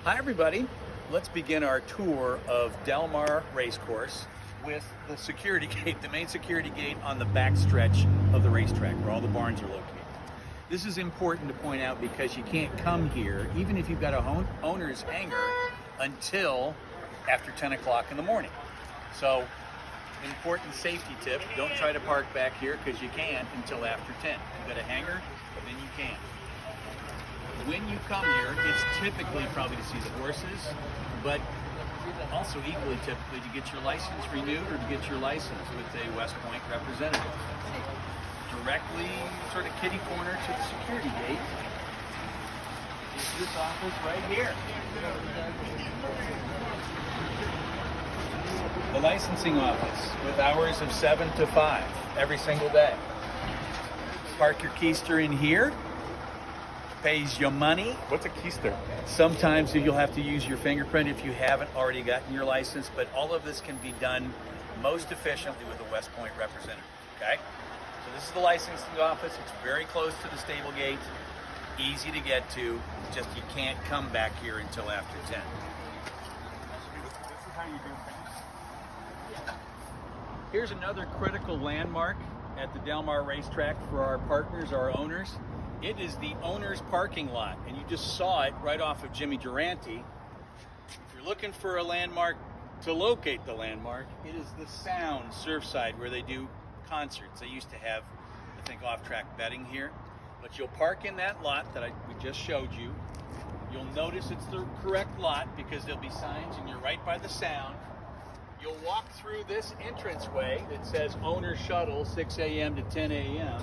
Hi everybody, let's begin our tour of Del Mar Racecourse with the security gate, the main security gate on the back stretch of the racetrack where all the barns are located. This is important to point out because you can't come here, even if you've got a owner's hangar, until after 10 o'clock in the morning. So, important safety tip, don't try to park back here because you can't until after 10. If you've got a hangar, then you can. When you come here, it's typically probably to see the horses, but also equally typically to get your license renewed or to get your license with a West Point representative. Directly sort of kitty corner to the security gate is this office right here. The licensing office with hours of 7 to 5 every single day. Park your keister in here. Pays you money. What's a keister? Sometimes you'll have to use your fingerprint if you haven't already gotten your license, but all of this can be done most efficiently with a West Point representative, okay? So this is the licensing office. It's very close to the stable gate, easy to get to, just you can't come back here until after 10. This is how you do things. Here's another critical landmark at the Del Mar racetrack for our partners, our owners. It is the owner's parking lot, and you just saw it right off of Jimmy Durante. If you're looking for a landmark to locate the landmark, it is the Sound Surfside where they do concerts. They used to have, I think, off-track betting here. But you'll park in that lot that we just showed you. You'll notice it's the correct lot because there'll be signs and you're right by the Sound. You'll walk through this entranceway that says Owner Shuttle, 6 a.m. to 10 a.m.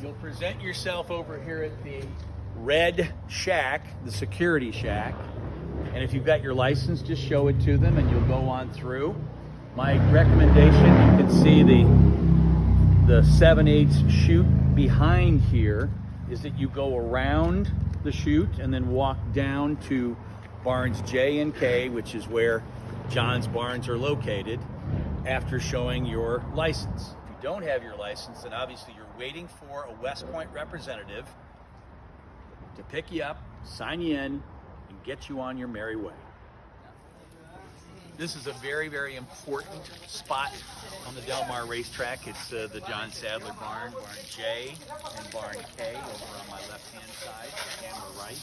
You'll present yourself over here at the red shack, the security shack. And if you've got your license, just show it to them and you'll go on through. My recommendation, you can see the 7/8 chute behind here, is that you go around the chute and then walk down to barns J and K, which is where John's barns are located, after showing your license. If you don't have your license, then obviously you're waiting for a West Point representative to pick you up, sign you in, and get you on your merry way. This is a very, very important spot on the Del Mar racetrack. It's the John Sadler barn, barn J and barn K over on my left-hand side, camera right.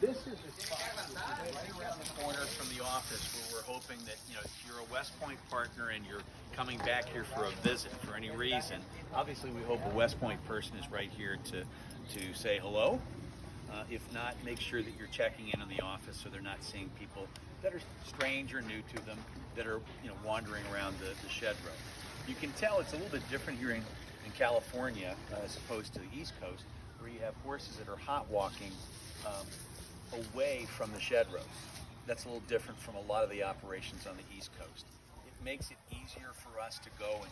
This is a spot which is right around the corner from the office where we're hoping that, if you're a West Point partner and you're coming back here for a visit for any reason, obviously we hope a West Point person is right here to say hello. If not, make sure that you're checking in on the office so they're not seeing people that are strange or new to them that are wandering around the shed row. You can tell it's a little bit different here in California as opposed to the East Coast, where you have horses that are hot walking away from the shed rows. That's a little different from a lot of the operations on the East Coast. It makes it easier for us to go and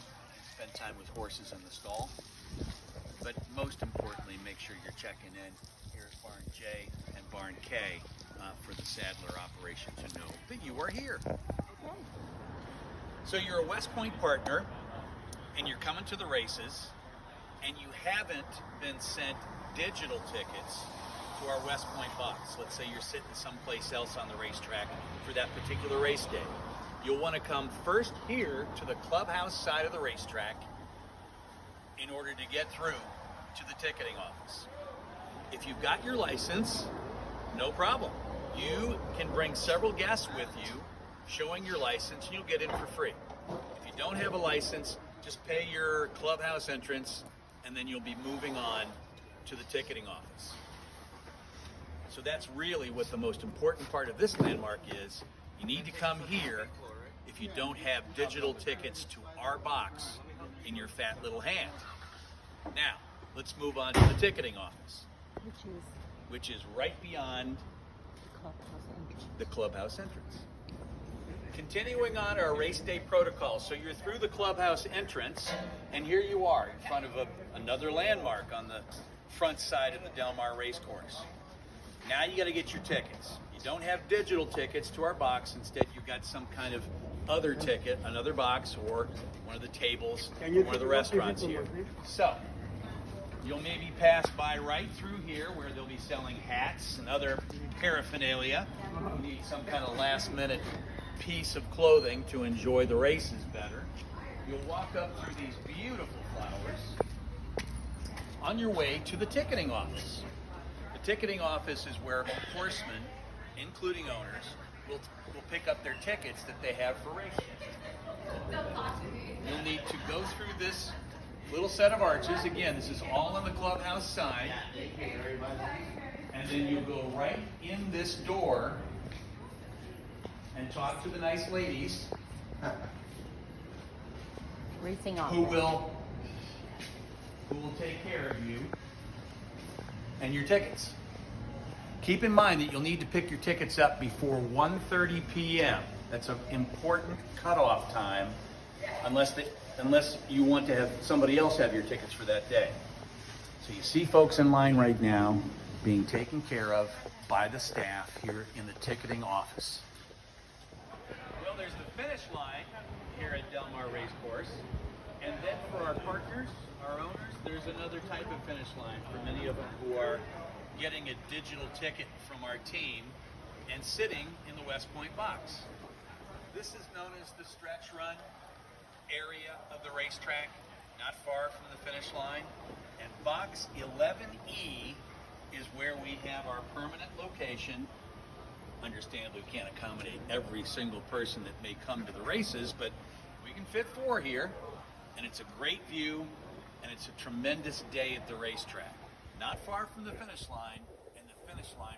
spend time with horses in the stall. But most importantly, make sure you're checking in. Here's barn J and barn K for the Sadler operation to know that you are here. Okay. So you're a West Point partner and you're coming to the races and you haven't been sent digital tickets to our West Point box. Let's say you're sitting someplace else on the racetrack for that particular race day. You'll want to come first here to the clubhouse side of the racetrack in order to get through to the ticketing office. If you've got your license, no problem. You can bring several guests with you showing your license and you'll get in for free. If you don't have a license, just pay your clubhouse entrance and then you'll be moving on to the ticketing office. So that's really what the most important part of this landmark is. You need to come here if you don't have digital tickets to our box in your fat little hand. Now, let's move on to the ticketing office, which is right beyond the clubhouse entrance. Continuing on our race day protocol, so you're through the clubhouse entrance, and here you are in front of another landmark on the front side of the Del Mar racecourse. Now you got to get your tickets. You don't have digital tickets to our box. Instead, you've got some kind of other ticket, another box, or one of the tables, or one of the restaurants here. So, You'll maybe pass by right through here where they'll be selling hats and other paraphernalia. You need some kind of last-minute piece of clothing to enjoy the races better. You'll walk up through these beautiful flowers on your way to the ticketing office. The ticketing office is where horsemen, including owners, will pick up their tickets that they have for racing. You'll need to go through this little set of arches. Again, this is all on the clubhouse side. And then you'll go right in this door and talk to the nice ladies Racing off. who will take care of you and your tickets. Keep in mind that you'll need to pick your tickets up before 1:30 p.m. That's an important cutoff time, unless you want to have somebody else have your tickets for that day. So you see folks in line right now being taken care of by the staff here in the ticketing office. Well, there's the finish line here at Del Mar Racecourse. And then for our partners, our owners, there's another type of finish line for many of them who are getting a digital ticket from our team and sitting in the West Point box. This is known as the stretch run area of the racetrack, not far from the finish line. And box 11E is where we have our permanent location. Understandably, we can't accommodate every single person that may come to the races, but we can fit 4 here, and it's a great view, and it's a tremendous day at the racetrack. Not far from the finish line, and the finish line